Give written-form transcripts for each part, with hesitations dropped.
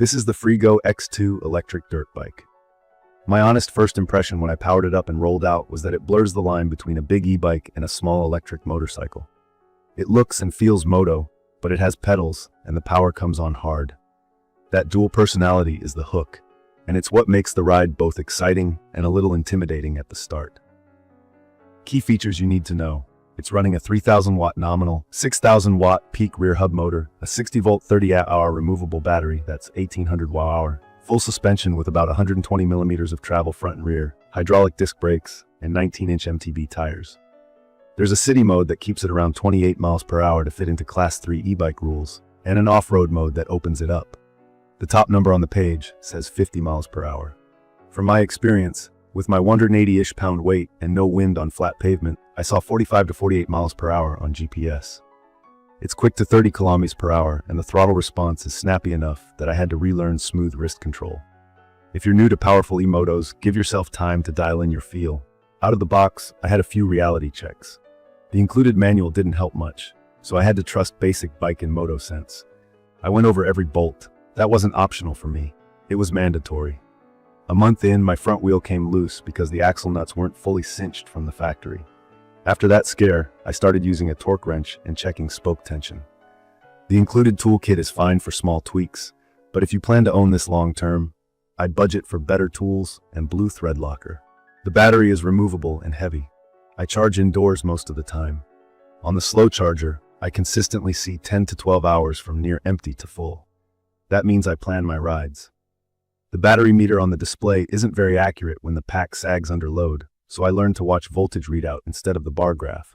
This is the Freego X2 electric dirt bike. My honest first impression when I powered it up and rolled out was that it blurs the line between a big e-bike and a small electric motorcycle. It looks and feels moto, but it has pedals and the power comes on hard. That dual personality is the hook, and it's what makes the ride both exciting and a little intimidating at the start. Key features you need to know. It's running a 3,000 watt nominal, 6,000 watt peak rear hub motor, a 60 volt 30-hour removable battery, that's 1,800 watt-hour, full suspension with about 120 millimeters of travel front and rear, hydraulic disc brakes, and 19-inch MTB tires. There's a city mode that keeps it around 28 miles per hour to fit into Class 3 e-bike rules, and an off-road mode that opens it up. The top number on the page says 50 miles per hour. From my experience, with my 180-ish pound weight and no wind on flat pavement, I saw 45 to 48 miles per hour on GPS. It's quick to 30 kilometers per hour, and the throttle response is snappy enough that I had to relearn smooth wrist control. If you're new to powerful e-motos, give yourself time to dial in your feel. Out of the box, I had a few reality checks. The included manual didn't help much, so I had to trust basic bike and moto sense. I went over every bolt. That wasn't optional for me. It was mandatory. A month in, my front wheel came loose because the axle nuts weren't fully cinched from the factory. After that scare, I started using a torque wrench and checking spoke tension. The included toolkit is fine for small tweaks, but if you plan to own this long term, I'd budget for better tools and blue thread locker. The battery is removable and heavy. I charge indoors most of the time. On the slow charger, I consistently see 10 to 12 hours from near empty to full. That means I plan my rides. The battery meter on the display isn't very accurate when the pack sags under load, so I learned to watch voltage readout instead of the bar graph.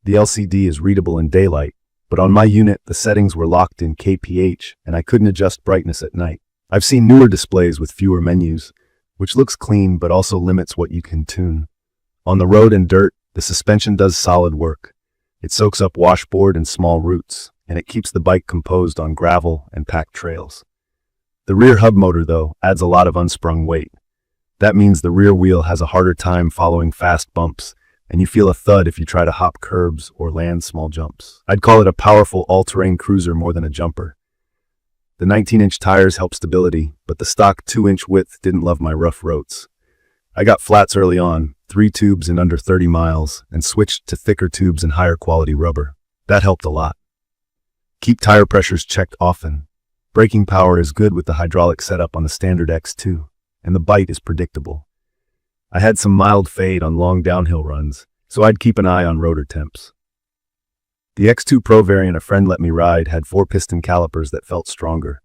The LCD is readable in daylight, but on my unit the settings were locked in kph and I couldn't adjust brightness at night. I've seen newer displays with fewer menus, which looks clean but also limits what you can tune. On the road and dirt, the suspension does solid work. It soaks up washboard and small roots, and it keeps the bike composed on gravel and packed trails. The rear hub motor, though, adds a lot of unsprung weight. That means the rear wheel has a harder time following fast bumps, and you feel a thud if you try to hop curbs or land small jumps. I'd call it a powerful all-terrain cruiser more than a jumper. The 19-inch tires help stability, but the stock 2-inch width didn't love my rough roads. I got flats early on, 3 tubes in under 30 miles, and switched to thicker tubes and higher quality rubber. That helped a lot. Keep tire pressures checked often. Braking power is good with the hydraulic setup on the standard X2, and the bite is predictable. I had some mild fade on long downhill runs, so I'd keep an eye on rotor temps. The X2 Pro variant a friend let me ride had 4-piston calipers that felt stronger.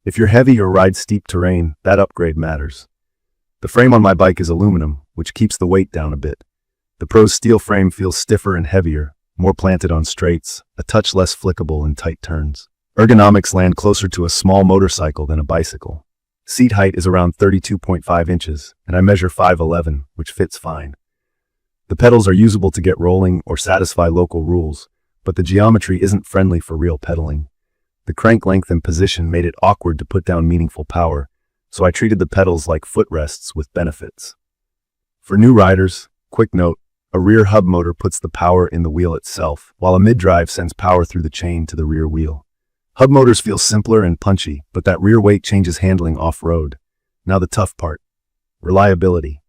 If you're heavy or ride steep terrain, that upgrade matters. The frame on my bike is aluminum, which keeps the weight down a bit. The Pro's steel frame feels stiffer and heavier, more planted on straights, a touch less flickable in tight turns. Ergonomics land closer to a small motorcycle than a bicycle. Seat height is around 32.5 inches, and I measure 5'11", which fits fine. The pedals are usable to get rolling or satisfy local rules, but the geometry isn't friendly for real pedaling. The crank length and position made it awkward to put down meaningful power, so I treated the pedals like footrests with benefits. For new riders, quick note, a rear hub motor puts the power in the wheel itself, while a mid-drive sends power through the chain to the rear wheel. Hub motors feel simpler and punchy, but that rear weight changes handling off-road. Now the tough part. Reliability.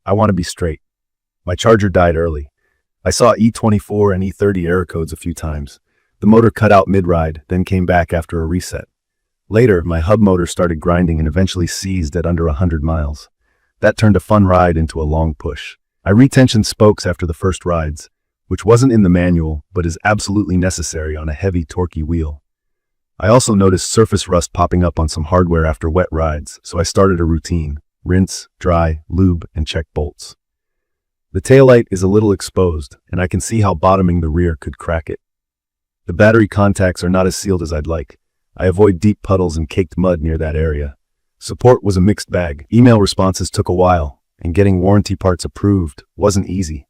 I want to be straight. My charger died early. I saw E24 and E30 error codes a few times. The motor cut out mid-ride, then came back after a reset. Later, my hub motor started grinding and eventually seized at under 100 miles. That turned a fun ride into a long push. I retensioned spokes after the first rides, which wasn't in the manual, but is absolutely necessary on a heavy, torquey wheel. I also noticed surface rust popping up on some hardware after wet rides, so I started a routine: rinse, dry, lube, and check bolts. The taillight is a little exposed, and I can see how bottoming the rear could crack it. The battery contacts are not as sealed as I'd like. I avoid deep puddles and caked mud near that area. Support was a mixed bag. Email responses took a while, and getting warranty parts approved wasn't easy.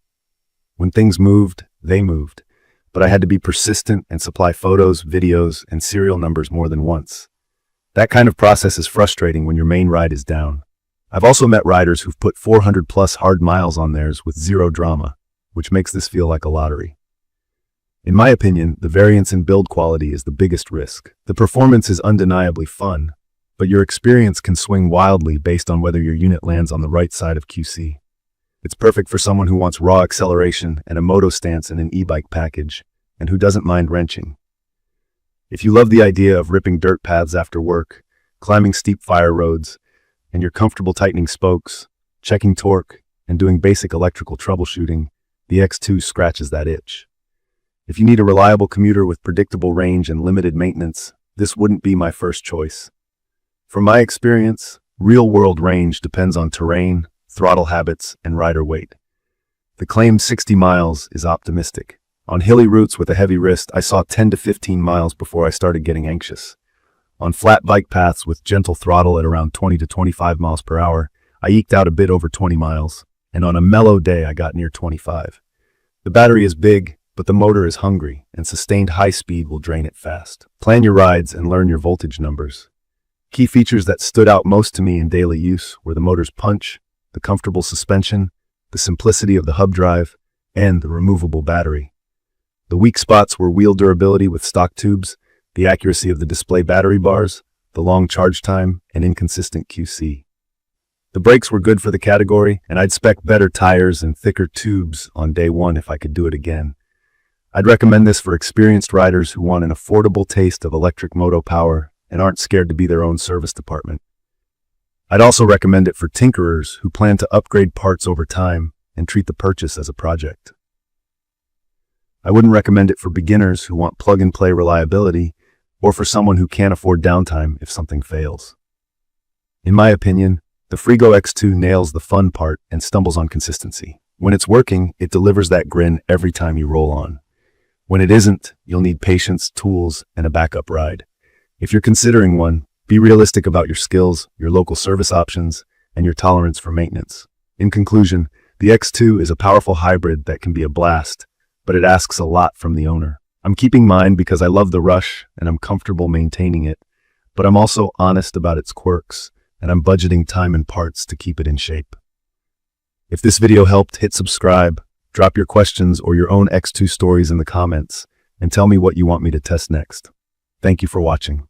When things moved, they moved. But I had to be persistent and supply photos, videos, and serial numbers more than once. That kind of process is frustrating when your main ride is down. I've also met riders who've put 400+ hard miles on theirs with zero drama, which makes this feel like a lottery. In my opinion, the variance in build quality is the biggest risk. The performance is undeniably fun, but your experience can swing wildly based on whether your unit lands on the right side of QC. It's perfect for someone who wants raw acceleration and a moto stance in an e-bike package, and who doesn't mind wrenching. If you love the idea of ripping dirt paths after work, climbing steep fire roads, and you're comfortable tightening spokes, checking torque, and doing basic electrical troubleshooting, the X2 scratches that itch. If you need a reliable commuter with predictable range and limited maintenance, this wouldn't be my first choice. From my experience, real-world range depends on terrain, throttle habits, and rider weight. The claimed 60 miles is optimistic. On hilly routes with a heavy wrist, I saw 10 to 15 miles before I started getting anxious. On flat bike paths with gentle throttle at around 20 to 25 miles per hour, I eked out a bit over 20 miles, and on a mellow day I got near 25. The battery is big, but the motor is hungry, and sustained high speed will drain it fast. Plan your rides and learn your voltage numbers. Key features that stood out most to me in daily use were the motor's punch, the comfortable suspension, the simplicity of the hub drive, and the removable battery. The weak spots were wheel durability with stock tubes, the accuracy of the display battery bars, the long charge time, and inconsistent QC. The brakes were good for the category, and I'd spec better tires and thicker tubes on day one if I could do it again. I'd recommend this for experienced riders who want an affordable taste of electric moto power and aren't scared to be their own service department. I'd also recommend it for tinkerers who plan to upgrade parts over time and treat the purchase as a project. I wouldn't recommend it for beginners who want plug-and-play reliability or for someone who can't afford downtime if something fails. In my opinion, the Freego X2 nails the fun part and stumbles on consistency. When it's working, it delivers that grin every time you roll on. When it isn't, you'll need patience, tools, and a backup ride. If you're considering one, be realistic about your skills, your local service options, and your tolerance for maintenance. In conclusion, the X2 is a powerful hybrid that can be a blast, but it asks a lot from the owner. I'm keeping mine because I love the rush and I'm comfortable maintaining it, but I'm also honest about its quirks, and I'm budgeting time and parts to keep it in shape. If this video helped, hit subscribe, drop your questions or your own X2 stories in the comments, and tell me what you want me to test next. Thank you for watching.